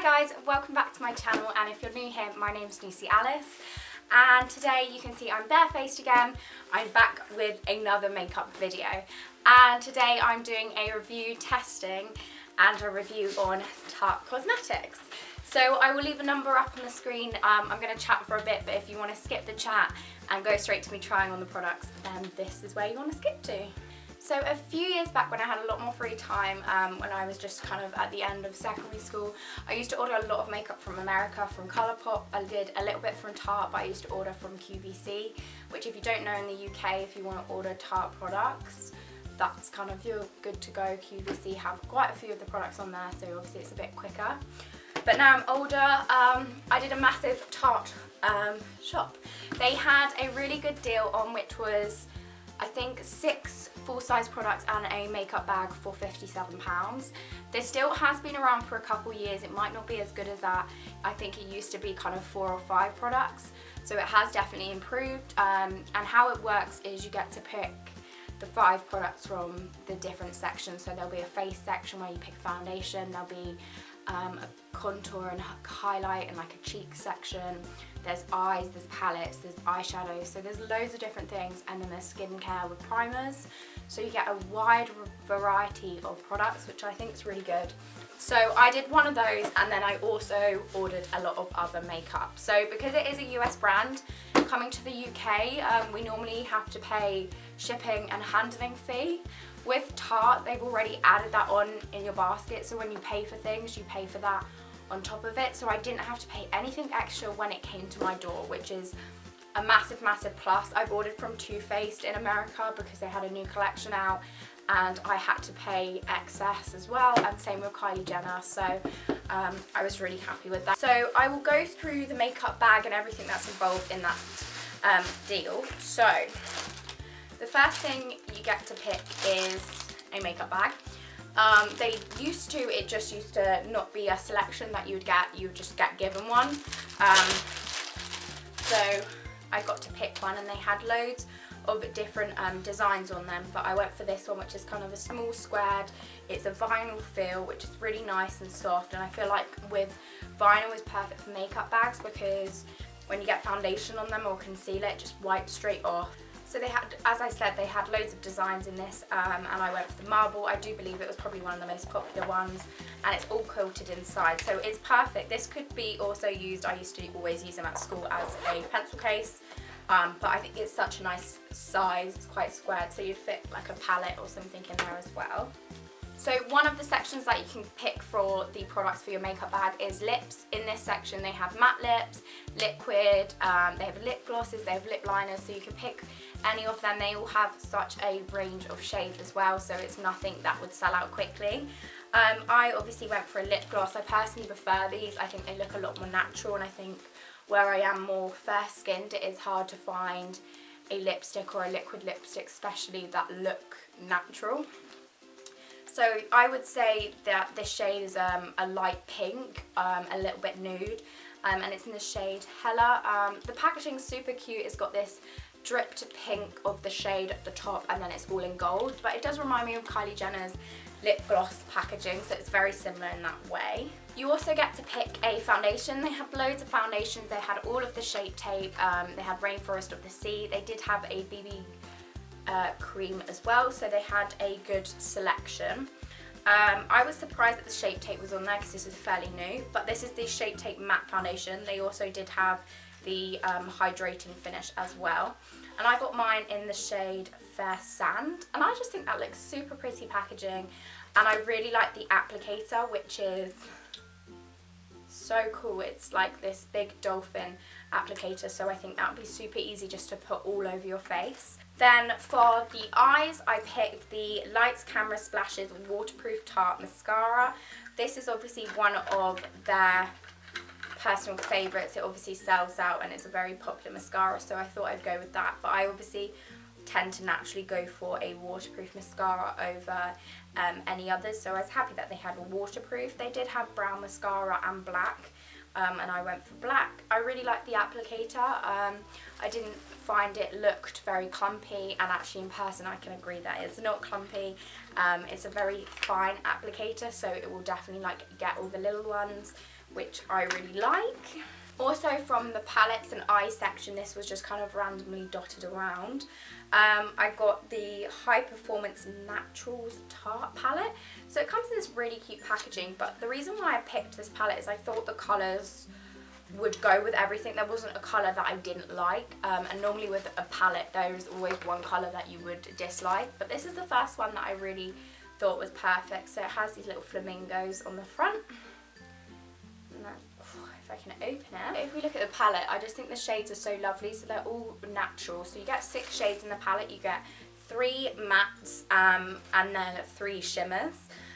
guys, welcome back to my channel, and if you're new here, my name's Lucie Alice, and today you can see I'm barefaced again. I'm back with another makeup video, and today I'm doing a review testing and a review on Tarte Cosmetics. So I will leave a number up on the screen. I'm going to chat for a bit, but if you want to skip the chat and go straight to me trying on the products, then this is where you want to skip to. So a few years back when I had a lot more free time, when I was just kind of at the end of secondary school, I used to order a lot of makeup from America, from Colourpop. I did a little bit from Tarte, but I used to order from QVC, which if you don't know in the UK, if you want to order Tarte products, that's kind of, you're good to go. QVC have quite a few of the products on there, so obviously it's a bit quicker. But now I'm older, I did a massive Tarte shop. They had a really good deal on, which was, I think, 6 full-size products and a makeup bag for £57. This still has been around for a couple years. It might not be as good as that. I think it used to be kind of 4 or 5 products, so it has definitely improved. And how it works is you get to pick the 5 products from the different sections. So there'll be a face section where you pick foundation, there'll be a contour and highlight and like a cheek section, there's eyes, there's palettes, there's eyeshadow, so there's loads of different things, and then there's skincare with primers, so you get a wide variety of products, which I think is really good. So I did one of those, and then I also ordered a lot of other makeup. So because it is a US brand coming to the UK, we normally have to pay shipping and handling fee. With Tarte, they've already added that on in your basket, so when you pay for things, you pay for that on top of it. So I didn't have to pay anything extra when it came to my door, which is a massive, massive plus. I've ordered from Too Faced in America because they had a new collection out, and I had to pay excess as well, and same with Kylie Jenner, so I was really happy with that. So I will go through the makeup bag and everything that's involved in that deal. So the first thing you get to pick is a makeup bag. It just used to not be a selection that you would get, you would just get given one. So I got to pick one, and they had loads of different designs on them, but I went for this one, which is kind of a small squared. It's a vinyl feel, which is really nice and soft, and I feel like with vinyl is perfect for makeup bags because when you get foundation on them or concealer, it just wipes straight off. So they had, as I said, they had loads of designs in this, and I went for the marble. I do believe it was probably one of the most popular ones, and it's all quilted inside, so it's perfect. This could be also used, I used to always use them at school as a pencil case, but I think it's such a nice size. It's quite squared, so you'd fit like a palette or something in there as well. So one of the sections that you can pick for the products for your makeup bag is lips. In this section they have matte lips, liquid, they have lip glosses, they have lip liners, so you can pick any of them. They all have such a range of shades as well, so it's nothing that would sell out quickly. I obviously went for a lip gloss. I personally prefer these. I think they look a lot more natural, and I think where I am more fair skinned, it is hard to find a lipstick or a liquid lipstick especially that look natural. So I would say that this shade is a light pink, a little bit nude, and it's in the shade Hella. The packaging is super cute. It's got this dripped pink of the shade at the top, and then it's all in gold, but it does remind me of Kylie Jenner's lip gloss packaging, so it's very similar in that way. You also get to pick a foundation. They have loads of foundations. They had all of the Shape Tape, they had Rainforest of the Sea, they did have a BB cream as well, so they had a good selection. I was surprised that the Shape Tape was on there because this is fairly new, but this is the Shape Tape matte foundation. They also did have the hydrating finish as well, and I got mine in the shade Fair Sand, and I just think that looks super pretty packaging, and I really like the applicator, which is so cool. It's like this big dolphin applicator, so I think that would be super easy just to put all over your face. Then for the eyes, I picked the Lights Camera Splashes Waterproof Tarte Mascara. This is obviously one of their personal favourites. It obviously sells out, and it's a very popular mascara, so I thought I'd go with that. But I obviously tend to naturally go for a waterproof mascara over any others, so I was happy that they had a waterproof. They did have brown mascara and black, and I went for black. I really like the applicator. I didn't find it looked very clumpy, and actually in person I can agree that it's not clumpy. It's a very fine applicator, so it will definitely like get all the little ones which I really like. Also from the palettes and eye section, this was just kind of randomly dotted around. I got the High Performance Naturals Tarte palette. So it comes in this really cute packaging, but the reason why I picked this palette is I thought the colours would go with everything. There wasn't a colour that I didn't like, and normally with a palette there's always one colour that you would dislike, but this is the first one that I really thought was perfect. So it has these little flamingos on the front, and then, if I can open it. If we look at the palette, I just think the shades are so lovely. So they're all natural. So you get 6 shades in the palette. You get 3 mattes and then 3 shimmers.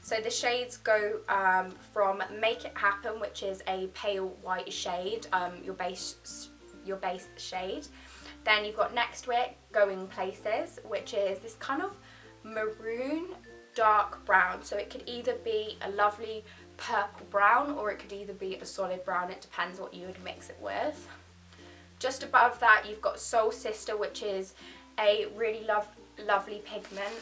So the shades go from Make It Happen, which is a pale white shade, your base shade. Then you've got Next to It, Going Places, which is this kind of maroon dark brown. So it could either be a lovely purple brown or it could either be a solid brown. It depends what you would mix it with. Just above that you've got Soul Sister, which is a really lovely pigment.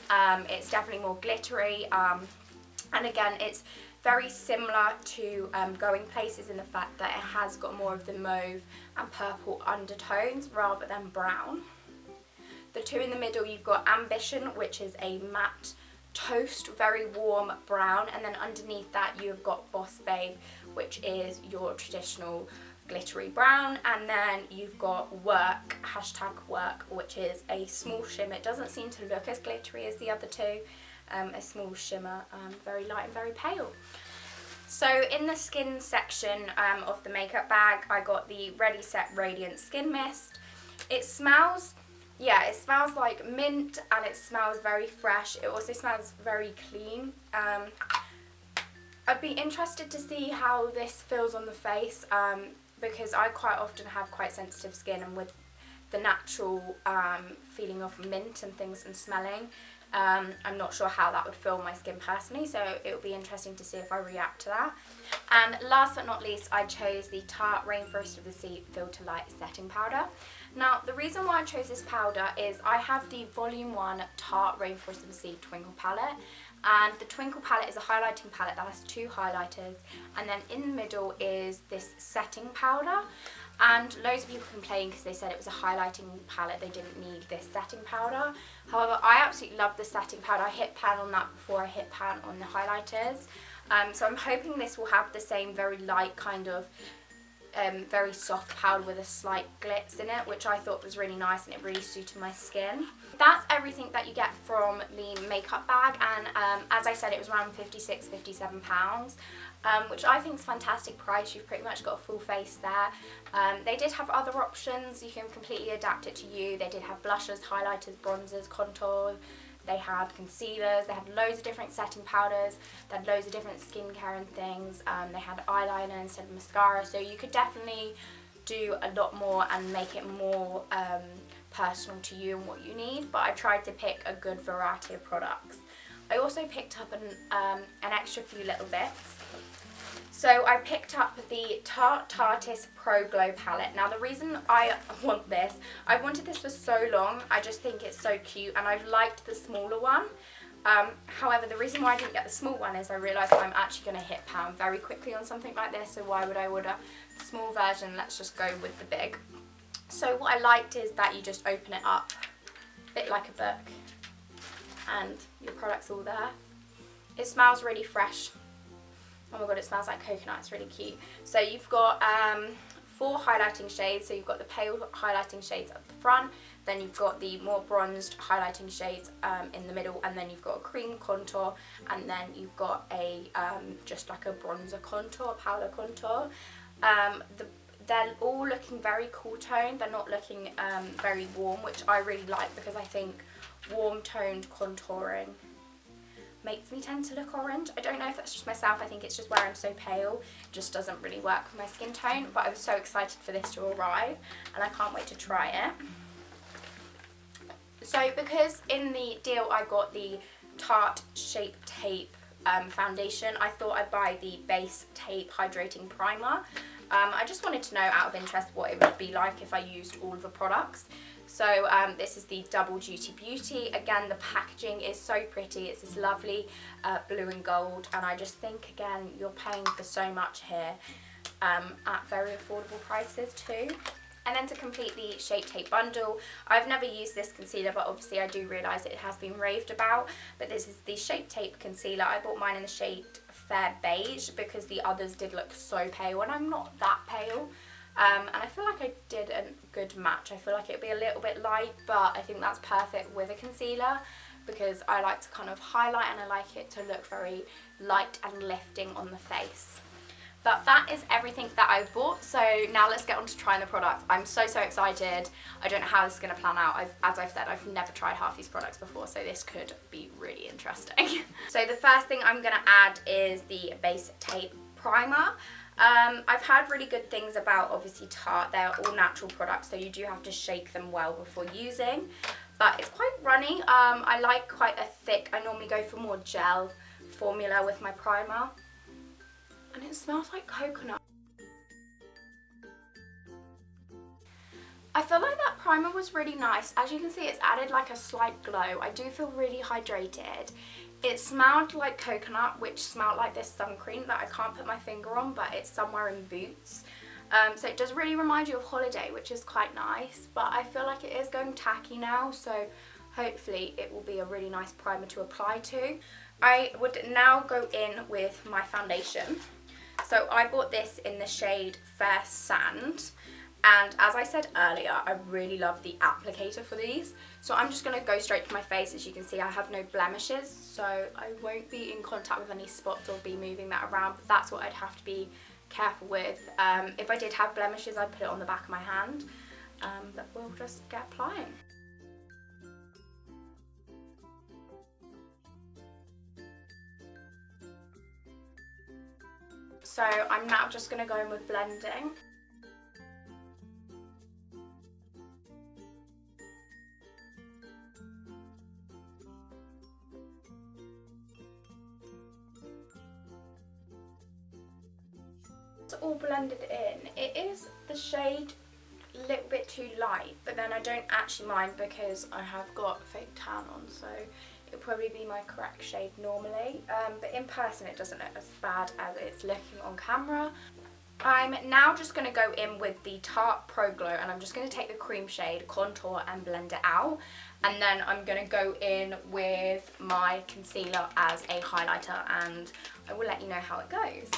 It's definitely more glittery, and again it's very similar to Going Places in the fact that it has got more of the mauve and purple undertones rather than brown. The two in the middle, you've got Ambition, which is a matte toast, very warm brown, and then underneath that you've got Boss Babe, which is your traditional glittery brown, and then you've got Work, #work, which is a small shimmer. It doesn't seem to look as glittery as the other two, a small shimmer, very light and very pale. So in the skin section of the makeup bag, I got the Ready Set Radiant Skin Mist. It smells, yeah, it smells like mint and it smells very fresh. It also smells very clean. I'd be interested to see how this feels on the face, because I quite often have quite sensitive skin, and with the natural feeling of mint and things and smelling, I'm not sure how that would feel on my skin personally, so it would be interesting to see if I react to that. And last but not least, I chose the Tarte Rainforest of the Sea Filter Light Setting Powder. Now, the reason why I chose this powder is I have the Volume 1 Tarte Rainforest of the Sea Twinkle palette, and the Twinkle palette is a highlighting palette that has 2 highlighters, and then in the middle is this setting powder. And loads of people complained because they said it was a highlighting palette, they didn't need this setting powder. However, I absolutely love the setting powder. I hit pan on that before I hit pan on the highlighters. So I'm hoping this will have the same very light kind of very soft powder with a slight glitz in it, which I thought was really nice and it really suited my skin. That's everything that you get from the makeup bag, and as I said, it was around £56–57, which I think is a fantastic price. You've pretty much got a full face there. They did have other options, you can completely adapt it to you. They did have blushers, highlighters, bronzers, contour. They had concealers, they had loads of different setting powders, they had loads of different skincare and things. They had eyeliner instead of mascara, so you could definitely do a lot more and make it more personal to you and what you need, but I tried to pick a good variety of products. I also picked up an extra few little bits. So I picked up the Tarte Tarteist Pro Glow palette. Now the reason I want this, I've wanted this for so long, I just think it's so cute, and I've liked the smaller one. However, the reason why I didn't get the small one is I realised I'm actually going to hit pan very quickly on something like this, so why would I order the small version? Let's just go with the big. So what I liked is that you just open it up, a bit like a book, and your product's all there. It smells really fresh. Oh my god, it smells like coconut, it's really cute. So you've got 4 highlighting shades. So you've got the pale highlighting shades at the front, then you've got the more bronzed highlighting shades in the middle, and then you've got a cream contour, and then you've got a just like a bronzer contour, powder contour. They're all looking very cool toned, they're not looking very warm, which I really like because I think warm toned contouring makes me tend to look orange. I don't know if that's just myself, I think it's just where I'm so pale, it just doesn't really work with my skin tone, but I was so excited for this to arrive and I can't wait to try it. So because in the deal I got the Tarte Shape Tape foundation, I thought I'd buy the Base Tape Hydrating Primer. I just wanted to know out of interest what it would be like if I used all of the products. So this is the Double Duty Beauty. Again, the packaging is so pretty. It's this lovely blue and gold, and I just think, again, you're paying for so much here. at very affordable prices too. And then to complete the Shape Tape bundle, I've never used this concealer, but obviously I do realise it has been raved about. But this is the Shape Tape concealer. I bought mine in the shade Fair Beige because the others did look so pale, and I'm not that pale. And I feel like I did a good match. I feel like it'd be a little bit light, but I think that's perfect with a concealer because I like to kind of highlight and I like it to look very light and lifting on the face. But that is everything that I bought, so now let's get on to trying the product. I'm so excited. I don't know how this is going to plan out. As I've said, I've never tried half these products before, so this could be really interesting. So the first thing I'm going to add is the Base Tape Primer. I've heard really good things about, obviously, Tarte. They're all natural products, so you do have to shake them well before using. But it's quite runny. I like quite a thick, I normally go for more gel formula with my primer. And it smells like coconut. I feel like that primer was really nice. As you can see, it's added like a slight glow. I do feel really hydrated. It smelled like coconut, which smelled like this sun cream that I can't put my finger on, but it's somewhere in Boots. So it does really remind you of holiday, which is quite nice, but I feel like it is going tacky now, so hopefully it will be a really nice primer to apply to. I would now go in with my foundation. So I bought this in the shade Fair Sand, and as I said earlier, I really love the applicator for these. So I'm just going to go straight to my face. As you can see, I have no blemishes, so I won't be in contact with any spots or be moving that around, but that's what I'd have to be careful with. If I did have blemishes, I'd put it on the back of my hand, but we'll just get applying. So I'm now just going to go in with blending. It's all blended in. It is the shade a little bit too light, but then I don't actually mind because I have got fake tan on, so it'll probably be my correct shade normally, but in person it doesn't look as bad as it's looking on camera. I'm now just going to go in with the Tarte Pro Glow, and I'm just going to take the cream shade, contour and blend it out, and then I'm going to go in with my concealer as a highlighter, and I will let you know how it goes.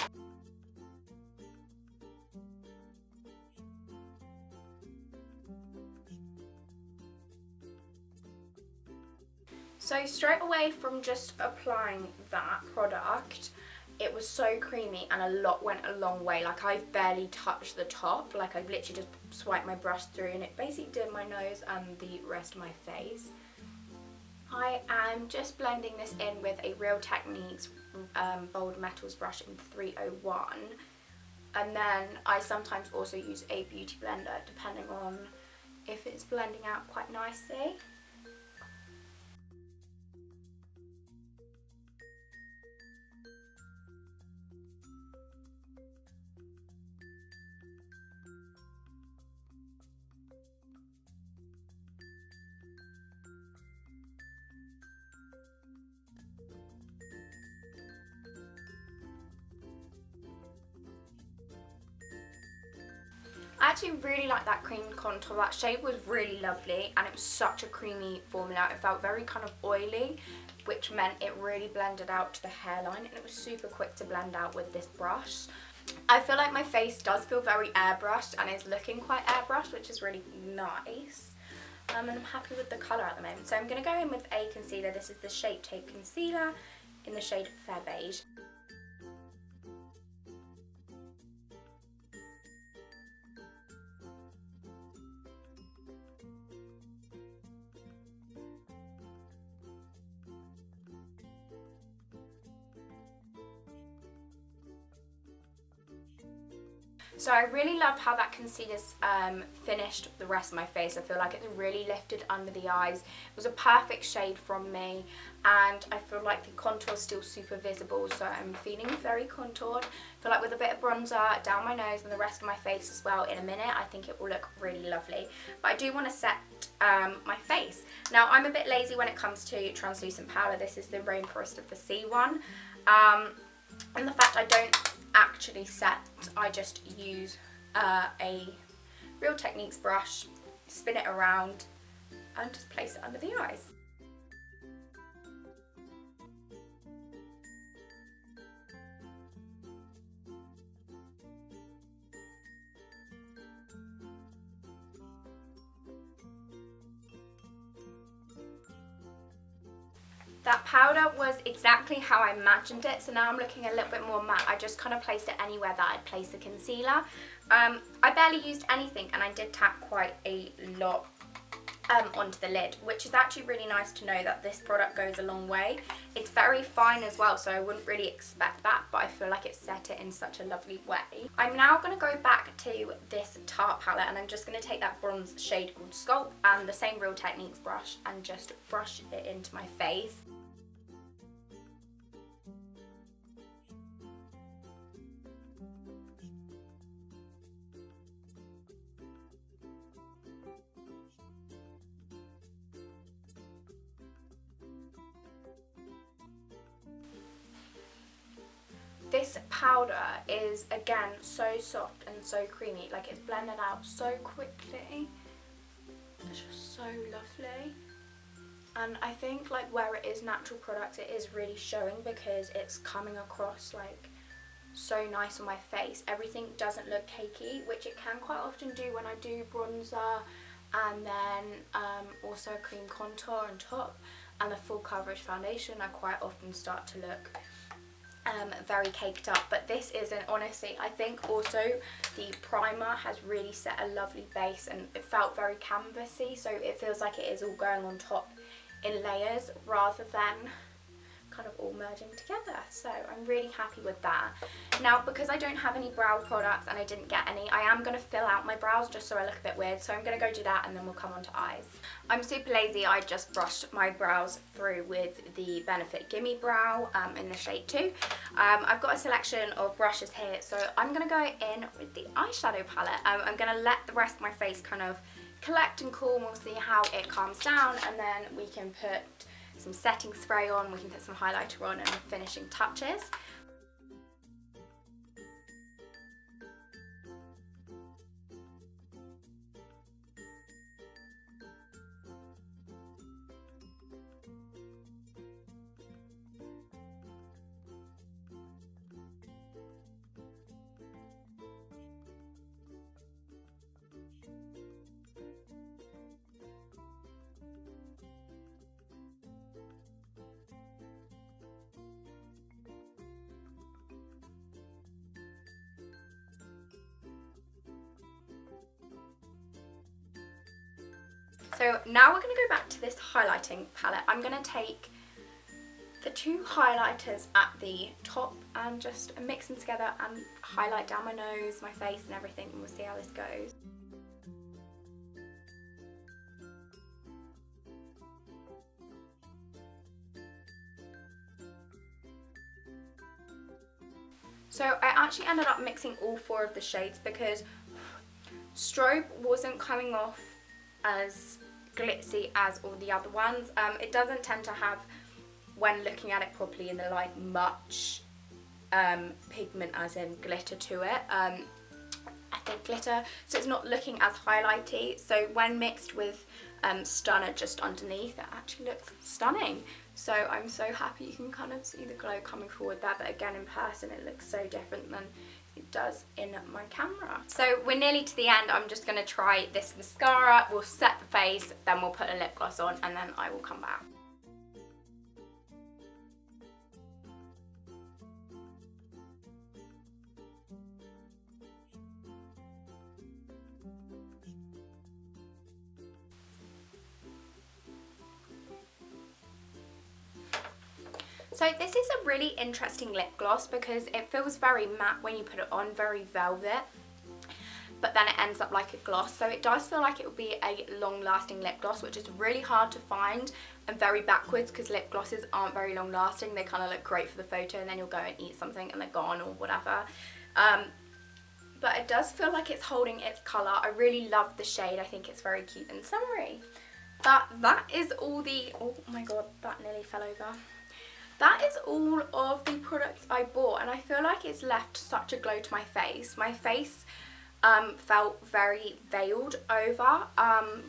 So straight away from just applying that product, it was so creamy and a lot went a long way. Like, I've barely touched the top. Like, I've literally just swiped my brush through and it basically did my nose and the rest of my face. I am just blending this in with a Real Techniques Bold Metals brush in 301. And then I sometimes also use a beauty blender depending on if it's blending out quite nicely. I actually really like that cream contour. That shade was really lovely and it was such a creamy formula. It felt very kind of oily, which meant it really blended out to the hairline, and it was super quick to blend out with this brush. I feel like my face does feel very airbrushed and is looking quite airbrushed, which is really nice. And I'm happy with the colour at the moment. So I'm going to go in with a concealer. This is the Shape Tape Concealer in the shade Fair Beige. So I really love how that concealer's finished the rest of my face. I feel like it's really lifted under the eyes. It was a perfect shade from me, and I feel like the contour's still super visible, so I'm feeling very contoured. I feel like with a bit of bronzer down my nose and the rest of my face as well in a minute, I think it will look really lovely. But I do want to set my face. Now, I'm a bit lazy when it comes to translucent powder. This is the Rainforest of the Sea one. And the fact I don't actually set, I just use a Real Techniques brush, spin it around and just place it under the eyes. That powder was exactly how I imagined it, so now I'm looking a little bit more matte. I just kind of placed it anywhere that I'd place the concealer. I barely used anything, and I did tap quite a lot onto the lid, which is actually really nice to know that this product goes a long way. It's very fine as well, so I wouldn't really expect that, but I feel like it set it in such a lovely way. I'm now going to go back to this Tarte palette, and I'm just going to take that bronze shade called Sculpt and the same Real Techniques brush and just brush it into my face. This powder is, again, so soft and so creamy. Like, it's blended out so quickly. It's just so lovely. And I think, like, where it is natural product, it is really showing because it's coming across, like, so nice on my face. Everything doesn't look cakey, which it can quite often do when I do bronzer and then also cream contour on top and a full coverage foundation. I quite often start to look very caked up, but this isn't. Honestly, I think also the primer has really set a lovely base, and it felt very canvassy, so it feels like it is all going on top in layers rather than kind of all merging together. So I'm really happy with that. Now, because I don't have any brow products and I didn't get any, I am going to fill out my brows just so I look a bit weird, so I'm going to go do that and then we'll come on to eyes. I'm super lazy. I just brushed my brows through with the Benefit Gimme Brow in the shade 2. I've got a selection of brushes here, so I'm going to go in with the eyeshadow palette. I'm going to let the rest of my face kind of collect and cool, and we'll see how it calms down, and then we can put some setting spray on, we can put some highlighter on and finishing touches. So now we're going to go back to this highlighting palette. I'm going to take the two highlighters at the top and just mix them together and highlight down my nose, my face and everything, and we'll see how this goes. So I actually ended up mixing all four of the shades because Strobe wasn't coming off as glitzy as all the other ones. It doesn't tend to have, when looking at it properly in the light, much pigment as in glitter to it. I think glitter, so it's not looking as highlighty, so when mixed with Stunner just underneath, it actually looks stunning. So I'm so happy. You can kind of see the glow coming forward there, but again in person it looks so different than it does in my camera. So we're nearly to the end. I'm just going to try this mascara. We'll set the face, then we'll put a lip gloss on, and then I will come back. So this is a really interesting lip gloss because it feels very matte when you put it on, very velvet, but then it ends up like a gloss. So it does feel like it would be a long-lasting lip gloss, which is really hard to find and very backwards because lip glosses aren't very long-lasting. They kind of look great for the photo and then you'll go and eat something and they're gone or whatever. But it does feel like it's holding its colour. I really love the shade. I think it's very cute and summery. But that is all the... Oh my god, that nearly fell over. that is all of the products I bought, and I feel like it's left such a glow to my face. My face felt very veiled over.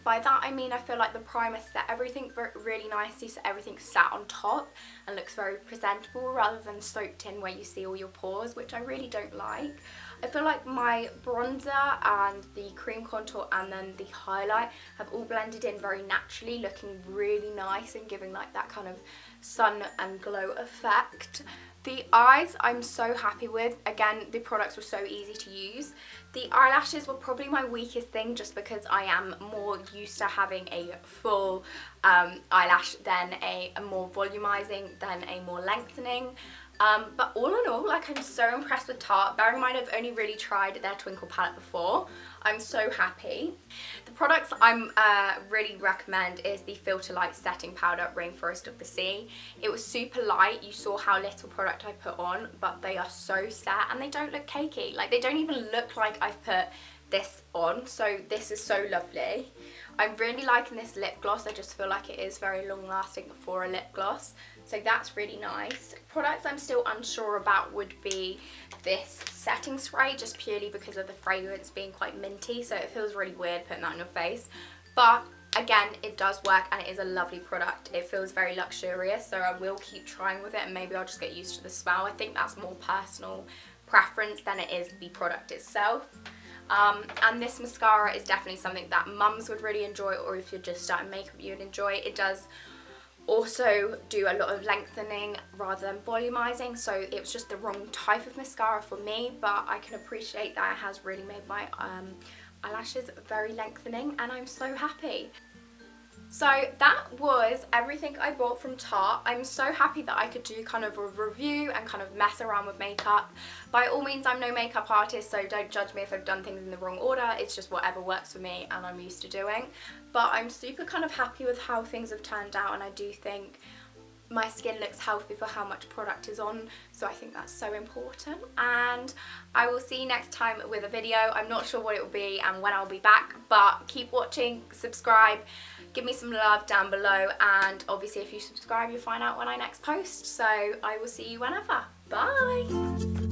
By that I mean I feel like the primer set everything really nicely, so everything sat on top and looks very presentable rather than soaked in where you see all your pores, which I really don't like. I feel like my bronzer and the cream contour and then the highlight have all blended in very naturally, looking really nice and giving like that kind of sun and glow effect. The eyes I'm so happy with. Again, the products were so easy to use. The eyelashes were probably my weakest thing just because I am more used to having a full eyelash than a more volumizing than a more lengthening. But all in all, like, I'm so impressed with Tarte. Bear in mind I've only really tried their Twinkle palette before. I'm so happy. The products I'm really recommend is the Filter Light Setting Powder Rainforest of the Sea. It was super light. You saw how little product I put on, but they are so set and they don't look cakey. Like, they don't even look like I've put this on, so this is so lovely. I'm really liking this lip gloss. I just feel like it is very long lasting for a lip gloss, so that's really nice. Products I'm still unsure about would be this setting spray, just purely because of the fragrance being quite minty, so it feels really weird putting that on your face, but again, it does work and it is a lovely product. It feels very luxurious, so I will keep trying with it and maybe I'll just get used to the smell. I think that's more personal preference than it is the product itself. And this mascara is definitely something that mums would really enjoy, or if you're just starting makeup you would enjoy. It does also do a lot of lengthening rather than volumizing, so it was just the wrong type of mascara for me, but I can appreciate that it has really made my eyelashes very lengthening and I'm so happy. So that was everything I bought from Tarte. I'm so happy that I could do kind of a review and kind of mess around with makeup. By all means, I'm no makeup artist, so don't judge me if I've done things in the wrong order. It's just whatever works for me and I'm used to doing. But I'm super kind of happy with how things have turned out, and I do think my skin looks healthy for how much product is on, so I think that's so important. And I will see you next time with a video. I'm not sure what it will be and when I'll be back, but keep watching, subscribe, give me some love down below, and obviously if you subscribe you'll find out when I next post, so I will see you whenever. Bye!